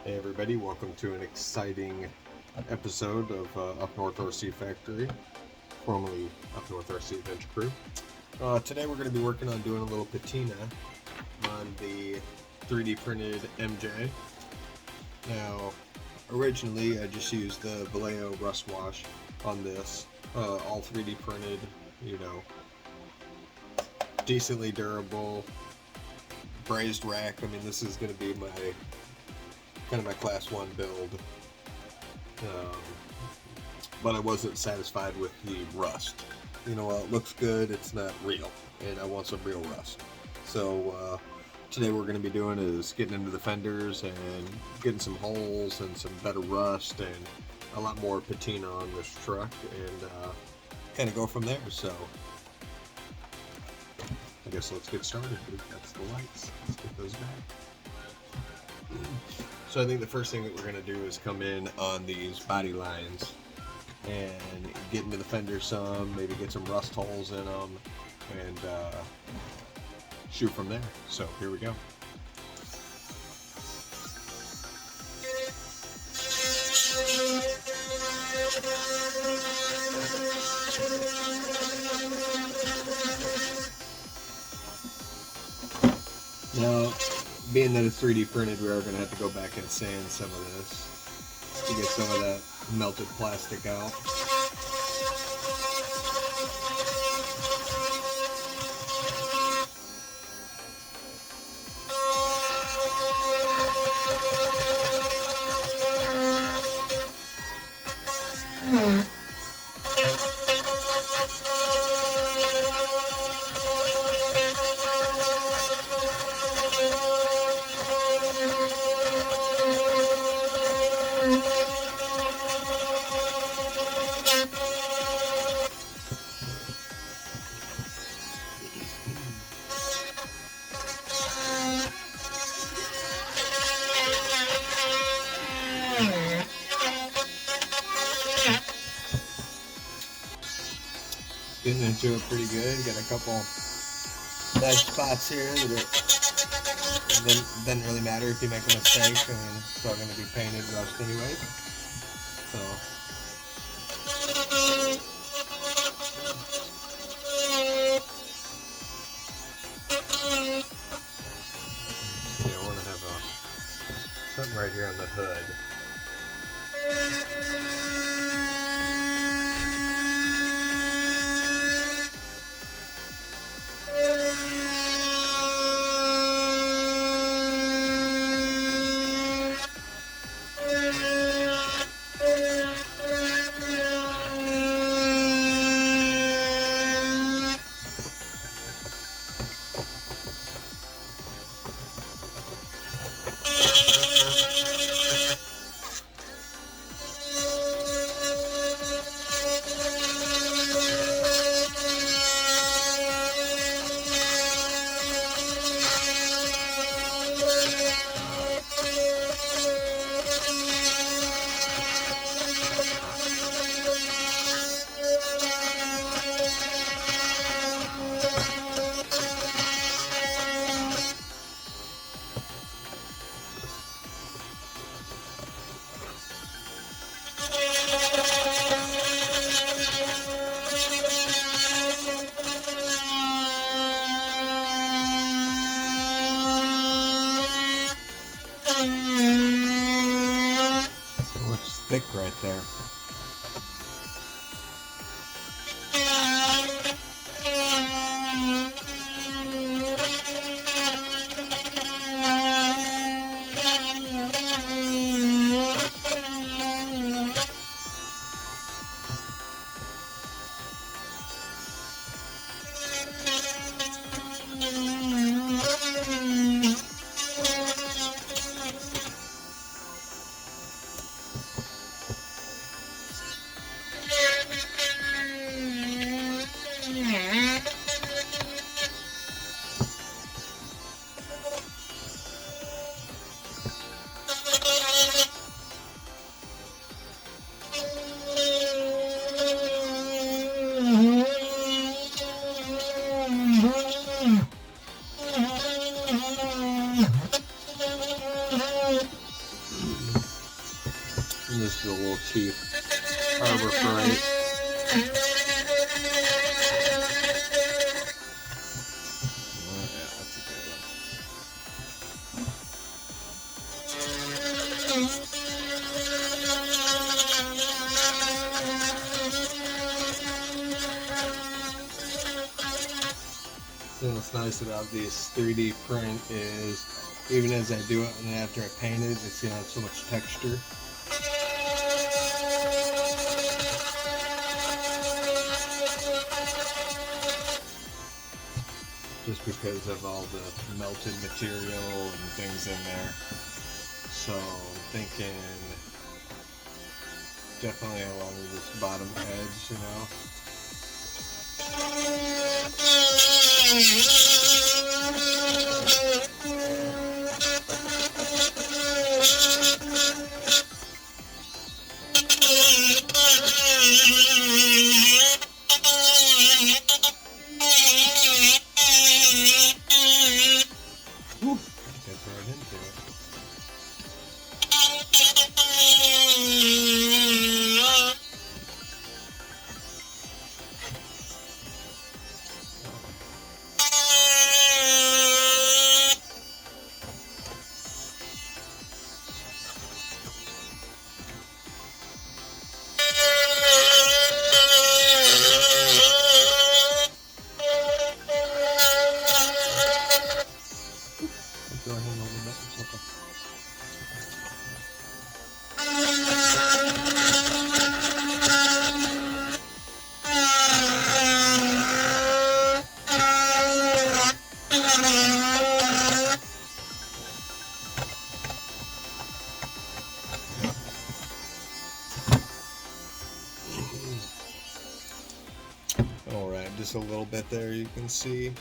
Hey everybody, welcome to an exciting episode of Up North RC Factory, formerly Up North RC Adventure Crew. Today we're going to be working on doing a little patina on the 3D printed MJ. Now, originally I just used the Vallejo rust wash on this, all 3D printed, decently durable, brazed rack. I mean, this is going to be my class 1 build, but I wasn't satisfied with the rust. It looks good, it's not real, and I want some real rust. So today what we're going to be doing is getting into the fenders and getting some holes and some better rust and a lot more patina on this truck, and kind of go from there. So I guess let's get started. That's the lights. Let's get those back. So I think the first thing that we're going to do is come in on these body lines and get into the fender some, maybe get some rust holes in them, and shoot from there. So here we go. Now, being that it's 3D printed, we are going to have to go back and sand some of this to get some of that melted plastic out. Getting into it pretty good. Got a couple nice spots here that it doesn't really matter if you make a mistake. I mean, it's all going to be painted rust anyway. So yeah, I want to have something right here on the hood. Looks thick right there. And this is a little cheap Harbor Freight. Oh yeah, that's a good one. So what's nice about this 3D print is, even as I do it and after I paint it, it's gonna have so much texture. Just because of all the melted material and things in there. So I'm thinking definitely along this bottom edge, you know. Whew, gets right into it. Go ahead a little bit. It's okay. Alright, just a little bit there you can see.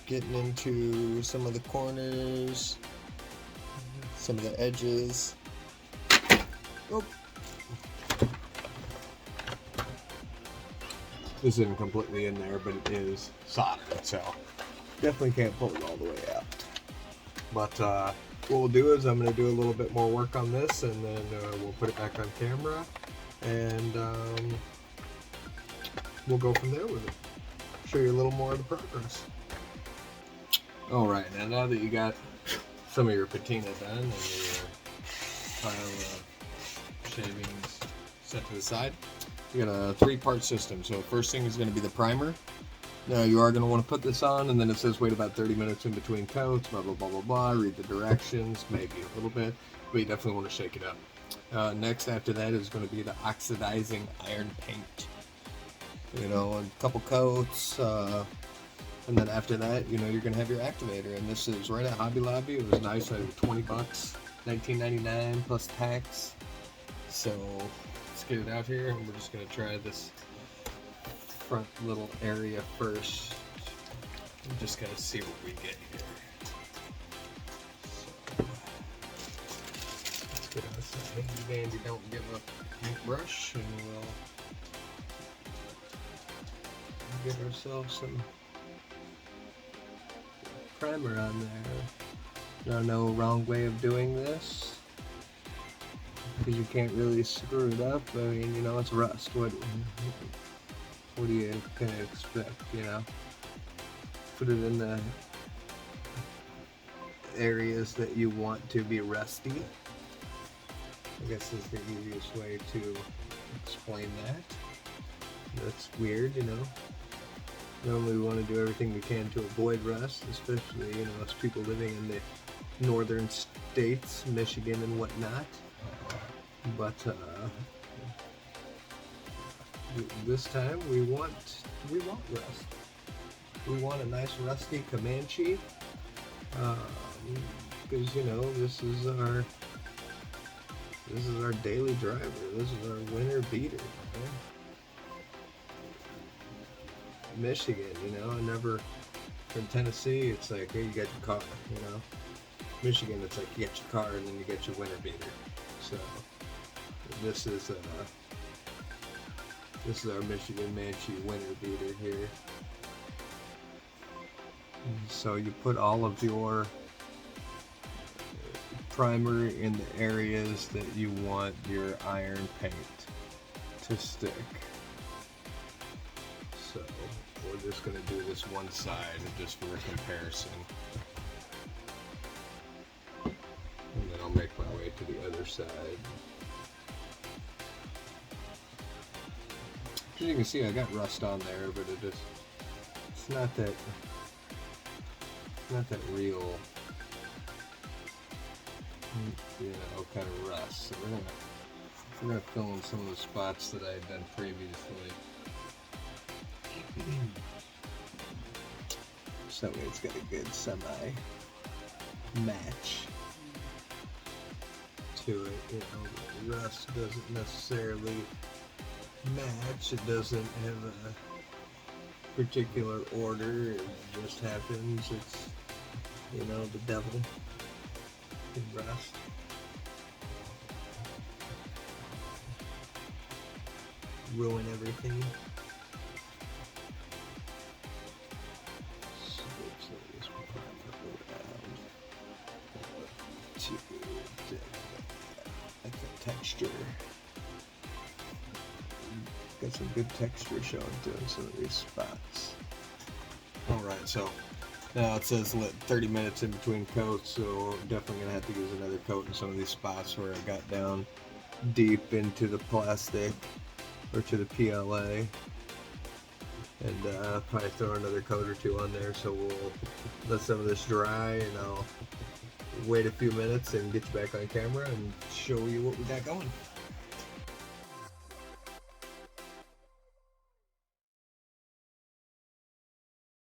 Getting into some of the corners, some of the edges. Oh. This isn't completely in there, but it is soldered, so definitely can't pull it all the way out. But what we'll do is I'm going to do a little bit more work on this, and then we'll put it back on camera, and we'll go from there with it. Show you a little more of the progress. Alright, now that you got some of your patina done and your pile of shavings set to the side, you got a 3-part system. So first thing is going to be the primer. Now you are going to want to put this on, and then it says wait about 30 minutes in between coats, blah blah blah blah blah, read the directions, maybe a little bit, but you definitely want to shake it up. Next after that is going to be the oxidizing iron paint. You know, a couple coats, and then after that, you know, you're gonna have your activator, and this is right at Hobby Lobby. It was nice, like $20, $19.99 plus tax. So let's get it out here, and we're just gonna try this front little area first. I'm just gonna see what we get here. So, let's get outside. Handy dandy, don't give up paintbrush, and we'll give ourselves some primer on there. No wrong way of doing this, because you can't really screw it up. I mean, you know, it's rust. What do you kind of expect, you know? Put it in the areas that you want to be rusty. I guess is the easiest way to explain that. That's weird, you know. Normally we want to do everything we can to avoid rust, especially, you know, us people living in the northern states, Michigan and whatnot. But this time we want rust. We want a nice rusty Comanche, because you know this is our daily driver. This is our winter beater. You know? Michigan, you know, from Tennessee, it's like, hey, you got your car, you know. Michigan, it's like, you get your car and then you get your winter beater. So this is our Michigan Manchi winter beater here. So you put all of your primer in the areas that you want your iron paint to stick. So we're just going to do this one side just for comparison. And then I'll make my way to the other side. As you can see, I got rust on there, but it's not that real, you know, kind of rust. So we're gonna fill in some of the spots that I had done previously. So that way it's got a good semi-match to it. You know, the rust doesn't necessarily match. It doesn't have a particular order. It just happens. It's, you know, the devil in rust. Ruin everything. So let's put that around to like the texture. Got some good texture showing through in some of these spots. Alright, so now it says let 30 minutes in between coats, so definitely gonna have to use another coat in some of these spots where I got down deep into the plastic or to the PLA, and probably throw another coat or two on there. So we'll let some of this dry, and I'll wait a few minutes and get you back on camera and show you what we got going.